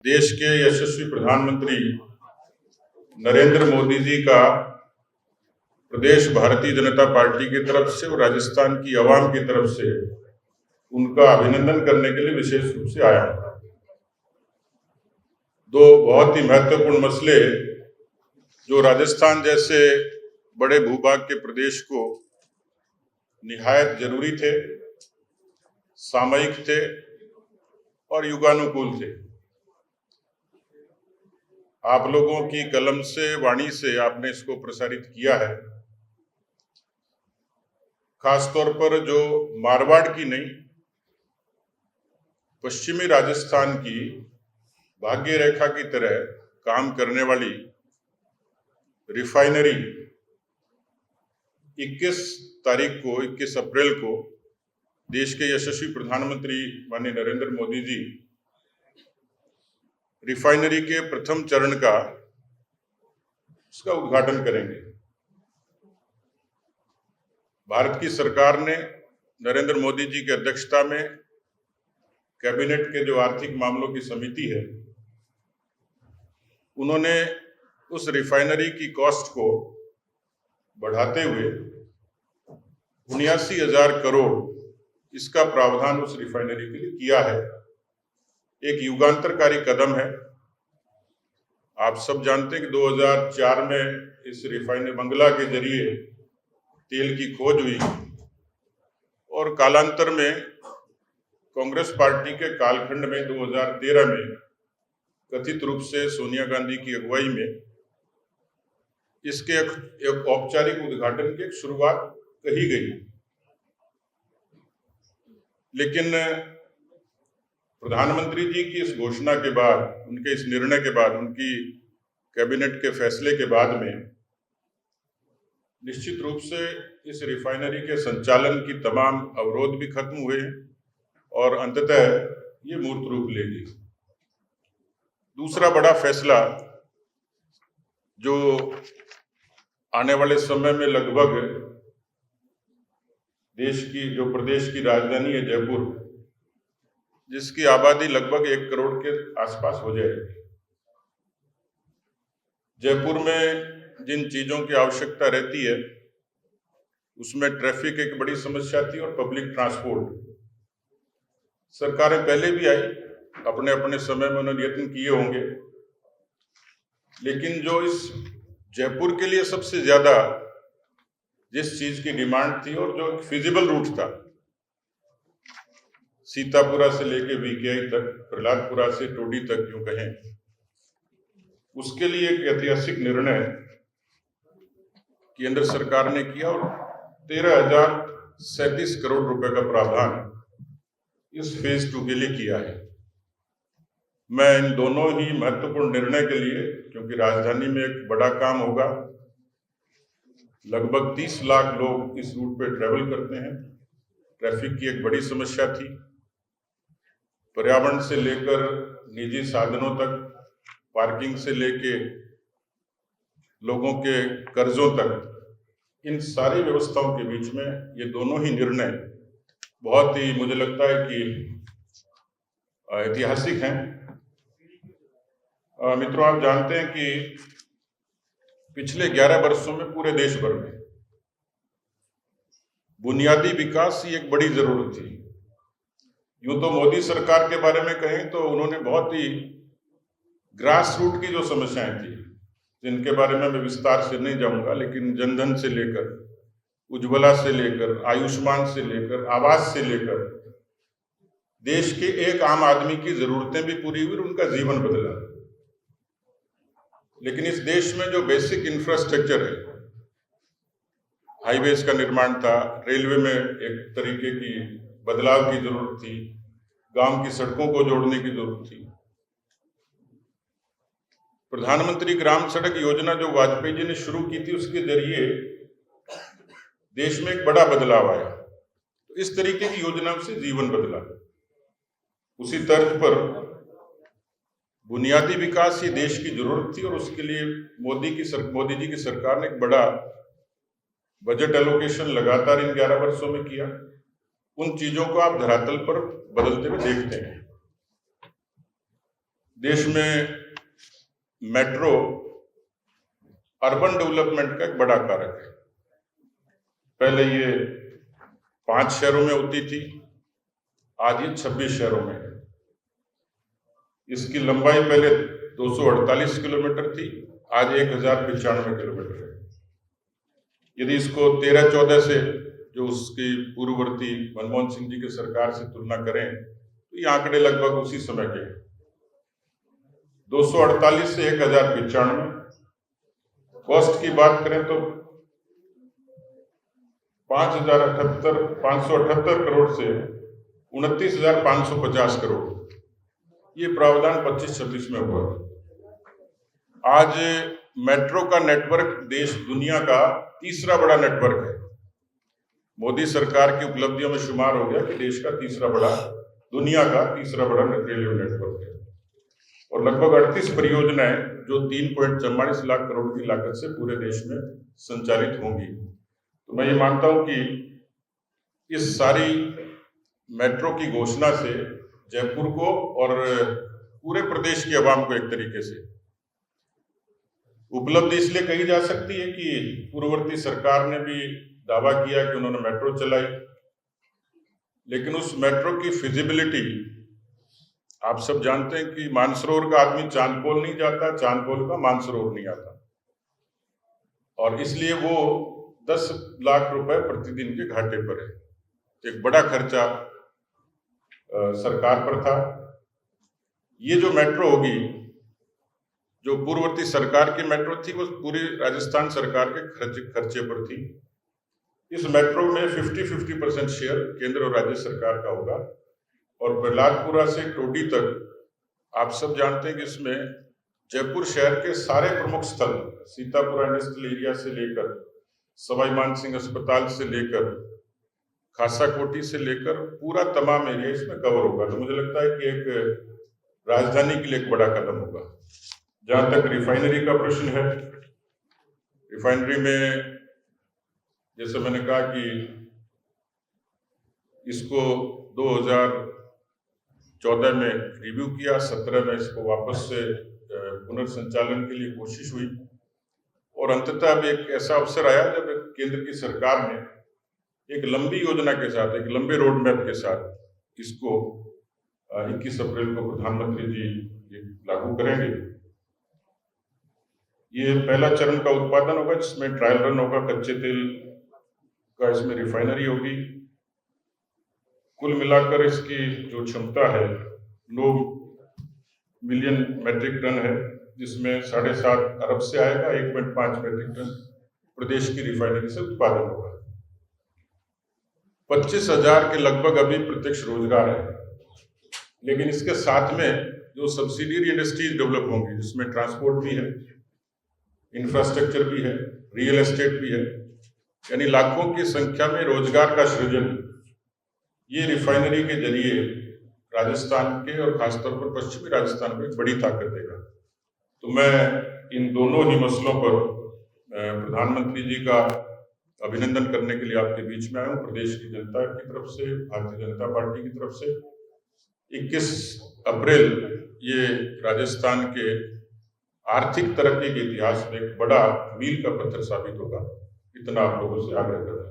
देश के यशस्वी प्रधानमंत्री नरेंद्र मोदी जी का प्रदेश भारतीय जनता पार्टी की तरफ से और राजस्थान की आवाम की तरफ से उनका अभिनंदन करने के लिए विशेष रूप से आया हूं। दो बहुत ही महत्वपूर्ण मसले जो राजस्थान जैसे बड़े भूभाग के प्रदेश को निहायत जरूरी थे, सामयिक थे और युगानुकूल थे। आप लोगों की कलम से, वाणी से आपने इसको प्रसारित किया है। खासतौर पर जो मारवाड़ की नहीं, पश्चिमी राजस्थान की भाग्य रेखा की तरह काम करने वाली रिफाइनरी 21 अप्रैल को देश के यशस्वी प्रधानमंत्री माननीय नरेंद्र मोदी जी रिफाइनरी के प्रथम चरण का उसका उद्घाटन करेंगे। भारत की सरकार ने नरेंद्र मोदी जी की अध्यक्षता में कैबिनेट के जो आर्थिक मामलों की समिति है, उन्होंने उस रिफाइनरी की कॉस्ट को बढ़ाते हुए 79,000 करोड़ इसका प्रावधान उस रिफाइनरी के लिए किया है। एक युगांतरकारी कदम है। आप सब जानते हैं कि 2004 में इस रिफाइनरी मंगला के जरिए तेल की खोज हुई और कालांतर में कांग्रेस पार्टी के कालखंड में 2013 में कथित रूप से सोनिया गांधी की अगुवाई में इसके एक औपचारिक उद्घाटन की शुरुआत कही गई। लेकिन प्रधानमंत्री जी की इस घोषणा के बाद, उनके इस निर्णय के बाद, उनकी कैबिनेट के फैसले के बाद में निश्चित रूप से इस रिफाइनरी के संचालन की तमाम अवरोध भी खत्म हुए और अंततः ये मूर्त रूप लेगी। दूसरा बड़ा फैसला जो आने वाले समय में लगभग जो प्रदेश की राजधानी है जयपुर, जिसकी आबादी लगभग 1 करोड़ के आसपास हो जाएगी। जयपुर में जिन चीजों की आवश्यकता रहती है उसमें ट्रैफिक एक बड़ी समस्या थी और पब्लिक ट्रांसपोर्ट। सरकारें पहले भी आई, अपने अपने समय में उन्होंने यत्न किए होंगे, लेकिन जो इस जयपुर के लिए सबसे ज्यादा जिस चीज की डिमांड थी और जो फिजिबल रूट था, सीतापुरा से लेके वीकेआई तक, प्रहलादपुरा से टोडी तक यूं कहें, उसके लिए एक ऐतिहासिक निर्णय केंद्र सरकार ने किया और 13,037 करोड़ रुपए का प्रावधान इस फेज 2 के लिए किया है। मैं इन दोनों ही महत्वपूर्ण निर्णय के लिए, क्योंकि राजधानी में एक बड़ा काम होगा, लगभग 30 लाख लोग इस रूट पे ट्रेवल करते हैं, ट्रैफिक की एक बड़ी समस्या थी, पर्यावरण से लेकर निजी साधनों तक, पार्किंग से लेके लोगों के कर्जों तक, इन सारी व्यवस्थाओं के बीच में ये दोनों ही निर्णय बहुत ही, मुझे लगता है कि ऐतिहासिक हैं। मित्रों, आप जानते हैं कि पिछले 11 वर्षों में पूरे देश भर में बुनियादी विकास की एक बड़ी जरूरत थी। यूं तो मोदी सरकार के बारे में कहें तो उन्होंने बहुत ही ग्रास रूट की जो समस्याएं थी, जिनके बारे में मैं विस्तार से नहीं जाऊंगा, लेकिन जनधन से लेकर, उज्ज्वला से लेकर, आयुष्मान से लेकर, आवास से लेकर देश के एक आम आदमी की जरूरतें भी पूरी हुई और उनका जीवन बदला। लेकिन इस देश में जो बेसिक इंफ्रास्ट्रक्चर है, हाईवेज का निर्माण था, रेलवे में एक तरीके की बदलाव की जरूरत थी, गांव की सड़कों को जोड़ने की जरूरत थी। प्रधानमंत्री ग्राम सड़क योजना जो वाजपेयी जी ने शुरू की थी, उसके जरिए देश में एक बड़ा बदलाव आया। तो इस तरीके की योजनाओं से जीवन बदला। उसी तर्ज पर बुनियादी विकास ही देश की जरूरत थी और उसके लिए मोदी जी की सरकार ने एक बड़ा बजट एलोकेशन लगातार इन 11 वर्षों में किया। उन चीजों को आप धरातल पर बदलते हुए देखते हैं। देश में मेट्रो अर्बन डेवलपमेंट का एक बड़ा कारक है। पहले ये 5 शहरों में होती थी, आज ये 26 शहरों में है। इसकी लंबाई पहले 248 किलोमीटर थी, आज 1095 किलोमीटर है। यदि इसको 13-14 से, जो उसकी पूर्ववर्ती मनमोहन सिंह जी की सरकार से तुलना करें, तो ये आंकड़े लगभग उसी समय के हैं। 248 से 1095। कॉस्ट की बात करें तो 5,578 करोड़ से 29,550 करोड़, ये प्रावधान 25-26 में हुआ। आज मेट्रो का नेटवर्क देश दुनिया का तीसरा बड़ा नेटवर्क है। मोदी सरकार की उपलब्धियों में शुमार हो गया कि देश का दुनिया का तीसरा बड़ा रेलवे नेटवर्क है, और लगभग 38 परियोजनाएं जो 3.44 लाख करोड़ की लागत से पूरे देश में संचालित होंगी। तो मैं ये मानता हूं कि इस सारी मेट्रो की घोषणा से जयपुर को और पूरे प्रदेश की आवाम को एक तरीके से उपलब्धि इसलिए कही जा सकती है कि पूर्ववर्ती सरकार ने भी दावा किया कि उन्होंने मेट्रो चलाई, लेकिन उस मेट्रो की फिजिबिलिटी, आप सब जानते हैं कि मानसरोवर का आदमी चांदपोल नहीं जाता, चांदपोल का मानसरोवर नहीं आता, और इसलिए वो 10 लाख रुपए प्रतिदिन के घाटे पर है। एक बड़ा खर्चा सरकार पर था। ये जो मेट्रो होगी, जो पूर्ववर्ती सरकार की मेट्रो थी, वो पूरी राजस्थान सरकार के खर्चे पर थी। इस मेट्रो में 50-50% शेयर केंद्र और राज्य सरकार का होगा, और प्रहलादपुरा से टोडी तक आप सब जानते हैं कि इसमें जयपुर शहर के सारे प्रमुख स्थल, सीतापुरा इंडस्ट्रियल एरिया से लेकर सवाई मानसिंह अस्पताल से लेकर खासा कोठी से लेकर पूरा तमाम एरिया इसमें कवर होगा। तो मुझे लगता है कि एक राजधानी के लिए एक बड़ा कदम होगा। जहां तक रिफाइनरी का प्रश्न है, रिफाइनरी में जैसे मैंने कहा कि इसको 2014 में रिव्यू किया, 17 में इसको वापस से पुनर्संचालन के लिए कोशिश हुई, और अंततः अब एक ऐसा अवसर आया जब केंद्र की सरकार ने एक लंबी योजना के साथ, एक लंबे रोड मैप के साथ इसको 21 अप्रैल को प्रधानमंत्री जी लागू करेंगे। ये पहला चरण का उत्पादन होगा, जिसमें ट्रायल रन होगा, कच्चे तेल का इसमें रिफाइनरी होगी। कुल मिलाकर इसकी जो क्षमता है 9 मिलियन मैट्रिक टन है, जिसमें 7.5 अरब से आएगा, 1.5 मैट्रिक टन प्रदेश की रिफाइनरी से उत्पादन होगा। 25,000 के लगभग अभी प्रत्यक्ष रोजगार है, लेकिन इसके साथ में जो सब्सिडियरी इंडस्ट्रीज डेवलप होंगी, जिसमें ट्रांसपोर्ट भी है, इंफ्रास्ट्रक्चर भी है, रियल एस्टेट भी है, यानी लाखों की संख्या में रोजगार का सृजन ये रिफाइनरी के जरिए राजस्थान के और खासतौर पर पश्चिमी राजस्थान को एक बड़ी ताकत देगा। तो मैं इन दोनों ही मसलों पर प्रधानमंत्री जी का अभिनंदन करने के लिए आपके बीच में आया हूँ, प्रदेश की जनता की तरफ से, भारतीय जनता पार्टी की तरफ से। 21 अप्रैल ये राजस्थान के आर्थिक तरक्की के इतिहास में एक बड़ा मील का पत्थर साबित होगा, इतना आप लोगों से आग्रह करता हूं।